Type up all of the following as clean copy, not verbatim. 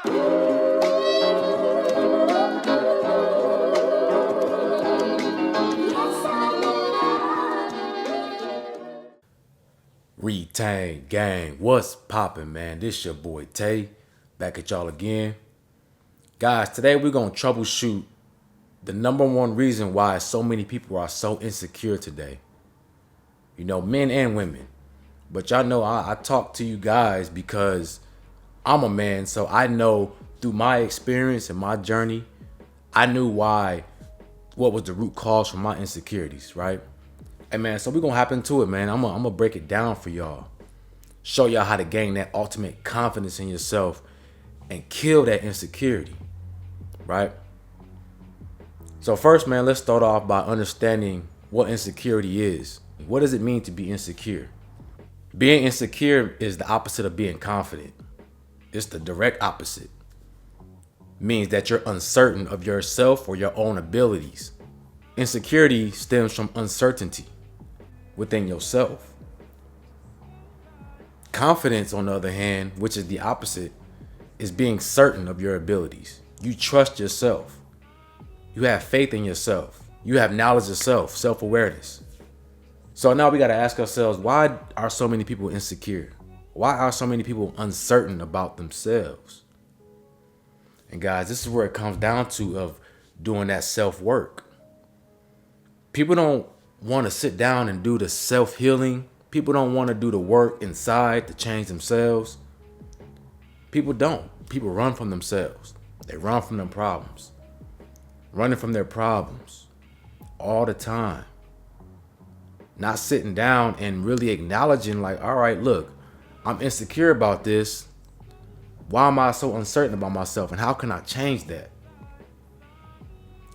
Retain gang, what's poppin', man? This your boy Tay, back at y'all again. Guys, today we're gonna troubleshoot the number one reason why so many people are so insecure today. You know, men and women. But y'all know I talk to you guys because I'm a man, so I know through my experience and my journey, I knew what was the root cause for my insecurities, right? Hey man, so we're gonna hop into it, man. I'm gonna break it down for y'all. Show y'all how to gain that ultimate confidence in yourself and kill that insecurity, right? So first, man, let's start off by understanding what insecurity is. What does it mean to be insecure? Being insecure is the opposite of being confident. It's the direct opposite. Means that you're uncertain of yourself or your own abilities. Insecurity stems from uncertainty within yourself. Confidence, on the other hand, which is the opposite, is being certain of your abilities. You trust yourself. You have faith in yourself. You have knowledge of self, self-awareness. So now we got to ask ourselves, why are so many people insecure? Why are so many people uncertain about themselves? And guys, this is where it comes down to of doing that self-work. People don't want to sit down and do the self-healing. People don't want to do the work inside to change themselves. People don't. People run from themselves. They run from them problems. Running from their problems all the time. Not sitting down and really acknowledging like, all right, look, I'm insecure about this. Why am I so uncertain about myself? And how can I change that?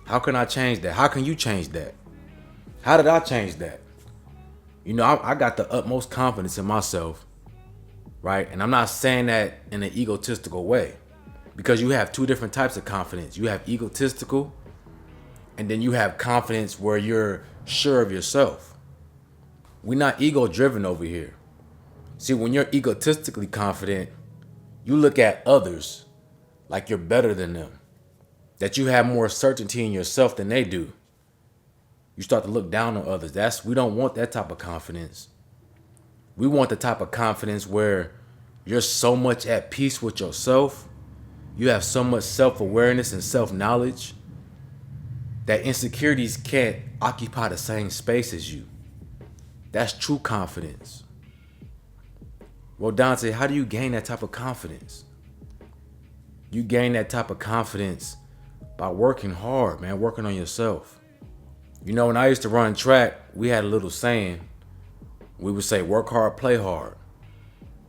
How can I change that? How can you change that? How did I change that? You know, I got the utmost confidence in myself, right? And I'm not saying that in an egotistical way, because you have two different types of confidence. You have egotistical, and then you have confidence where you're sure of yourself. We're not ego-driven over here. See, when you're egotistically confident, you look at others like you're better than them, that you have more certainty in yourself than they do. You start to look down on others. We don't want that type of confidence. We want the type of confidence where you're so much at peace with yourself. You have so much self-awareness and self-knowledge that insecurities can't occupy the same space as you. That's true confidence. Well, Dante, how do you gain that type of confidence? You gain that type of confidence by working hard, man, working on yourself. You know, when I used to run track, we had a little saying. We would say, work hard, play hard.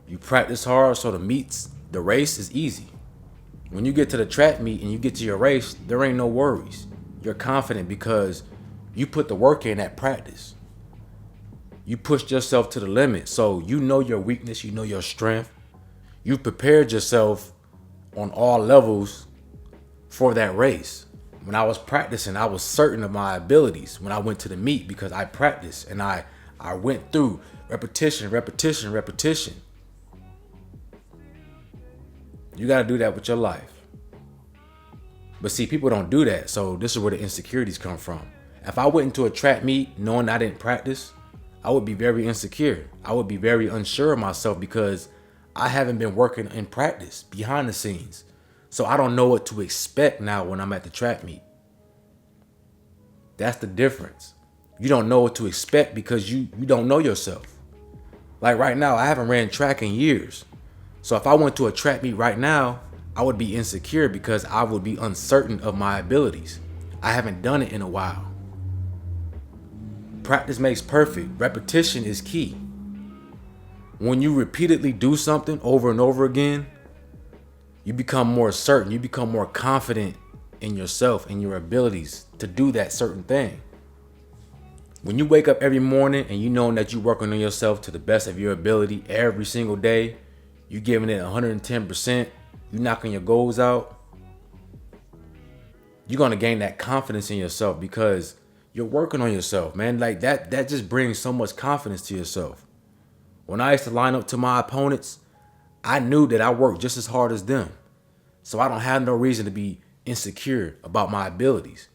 You practice hard so the race is easy. When you get to the track meet and you get to your race, there ain't no worries. You're confident because you put the work in at practice. You pushed yourself to the limit. So you know your weakness, you know your strength. You've prepared yourself on all levels for that race. When I was practicing, I was certain of my abilities when I went to the meet because I practiced and I went through repetition. You got to do that with your life. But see, people don't do that. So this is where the insecurities come from. If I went into a track meet knowing I didn't practice, I would be very insecure. I would be very unsure of myself because I haven't been working in practice behind the scenes. So I don't know what to expect now when I'm at the track meet. That's the difference. You don't know what to expect because you don't know yourself. Like right now, I haven't ran track in years. So if I went to a track meet right now, I would be insecure because I would be uncertain of my abilities. I haven't done it in a while. Practice makes perfect. Repetition is key. When you repeatedly do something over and over again, you become more certain. You become more confident in yourself and your abilities to do that certain thing. When you wake up every morning and you know that you're working on yourself to the best of your ability every single day, you're giving it 110%, you're knocking your goals out, you're going to gain that confidence in yourself because you're working on yourself, man. Like that just brings so much confidence to yourself. When I used to line up to my opponents, I knew that I worked just as hard as them. So I don't have no reason to be insecure about my abilities.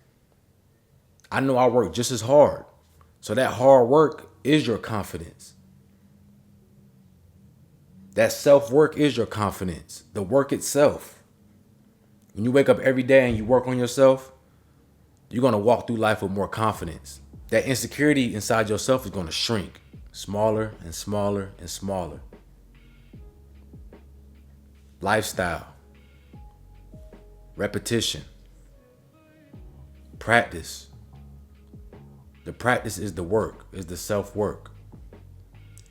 I know I work just as hard. So that hard work is your confidence. That self-work is your confidence. The work itself. When you wake up every day and you work on yourself, you're going to walk through life with more confidence. That insecurity inside yourself is going to shrink. Smaller and smaller and smaller. Lifestyle. Repetition. Practice. The practice is the work, is the self-work.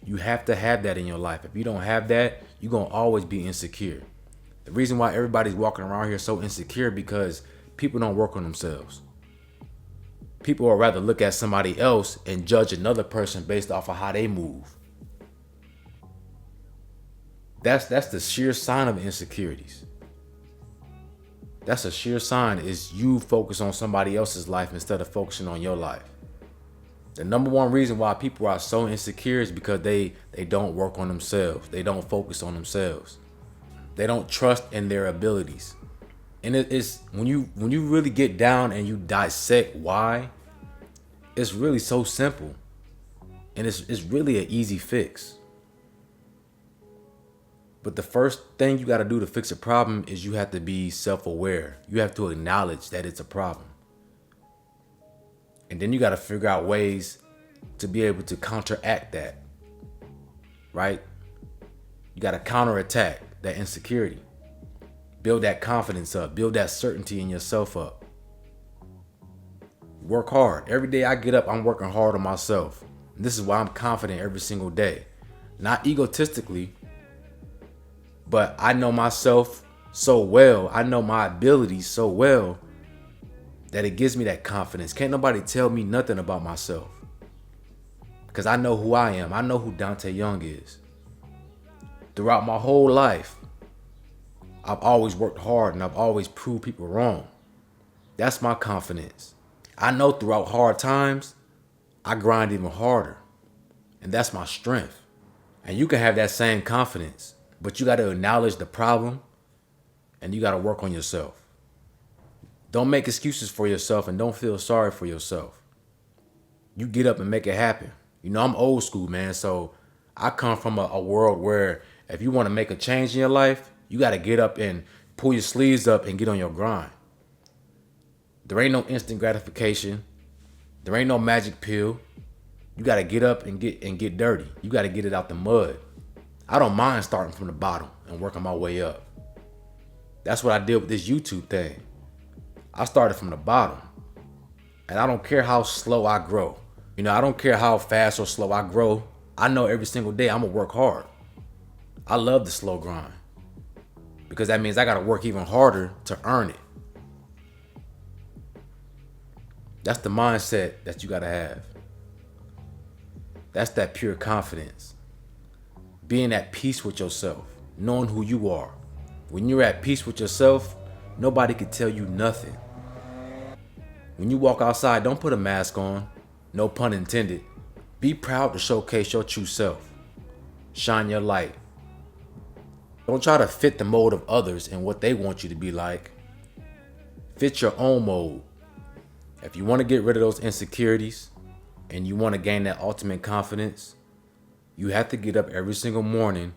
You have to have that in your life. If you don't have that, you're going to always be insecure. The reason why everybody's walking around here so insecure because people don't work on themselves. People would rather look at somebody else and judge another person based off of how they move. That's the sheer sign of insecurities. That's a sheer sign is you focus on somebody else's life instead of focusing on your life. The number one reason why people are so insecure is because they don't work on themselves. They don't focus on themselves. They don't trust in their abilities. And it's when you really get down and you dissect why, it's really so simple. And it's really an easy fix. But the first thing you got to do to fix a problem is you have to be self-aware. You have to acknowledge that it's a problem. And then you got to figure out ways to be able to counteract that, right? You got to counterattack that insecurity. Build that confidence up. Build that certainty in yourself up. Work hard. Every day I get up, I'm working hard on myself. And this is why I'm confident every single day. Not egotistically, but I know myself so well. I know my abilities so well that it gives me that confidence. Can't nobody tell me nothing about myself. Because I know who I am. I know who Dante Young is. Throughout my whole life, I've always worked hard and I've always proved people wrong. That's my confidence. I know throughout hard times, I grind even harder. And that's my strength. And you can have that same confidence, but you got to acknowledge the problem and you got to work on yourself. Don't make excuses for yourself and don't feel sorry for yourself. You get up and make it happen. You know, I'm old school, man. So I come from a world where if you want to make a change in your life, you got to get up and pull your sleeves up and get on your grind. There ain't no instant gratification. There ain't no magic pill. You got to get up and get dirty. You got to get it out the mud. I don't mind starting from the bottom and working my way up. That's what I did with this YouTube thing. I started from the bottom. And I don't care how slow I grow. You know, I don't care how fast or slow I grow. I know every single day I'm going to work hard. I love the slow grind. Because that means I got to work even harder to earn it. That's the mindset that you got to have. That's that pure confidence. Being at peace with yourself. Knowing who you are. When you're at peace with yourself, nobody can tell you nothing. When you walk outside, don't put a mask on. No pun intended. Be proud to showcase your true self. Shine your light. Don't try to fit the mold of others and what they want you to be like. Fit your own mold. If you want to get rid of those insecurities and you want to gain that ultimate confidence, you have to get up every single morning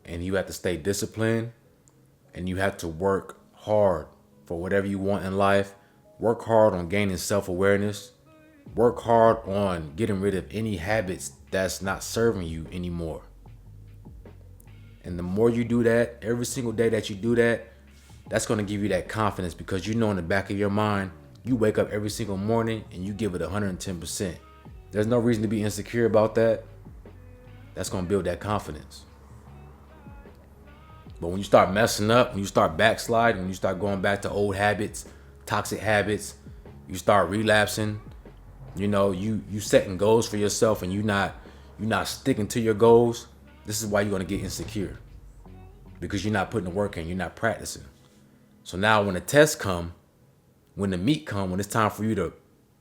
and you have to stay disciplined and you have to work hard for whatever you want in life. Work hard on gaining self-awareness. Work hard on getting rid of any habits that's not serving you anymore. And the more you do that, every single day that you do that, that's going to give you that confidence because you know in the back of your mind, you wake up every single morning and you give it 110%. There's no reason to be insecure about that. That's going to build that confidence. But when you start messing up, when you start backsliding, when you start going back to old habits, toxic habits, you start relapsing, you know, you setting goals for yourself and you're not sticking to your goals. This is why you're going to get insecure. Because you're not putting the work in, you're not practicing. So now when the tests come, when the meat come, when it's time for you to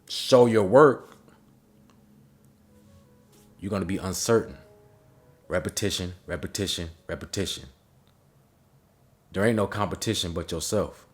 show your work, you're going to be uncertain. Repetition, repetition, repetition. There ain't no competition but yourself.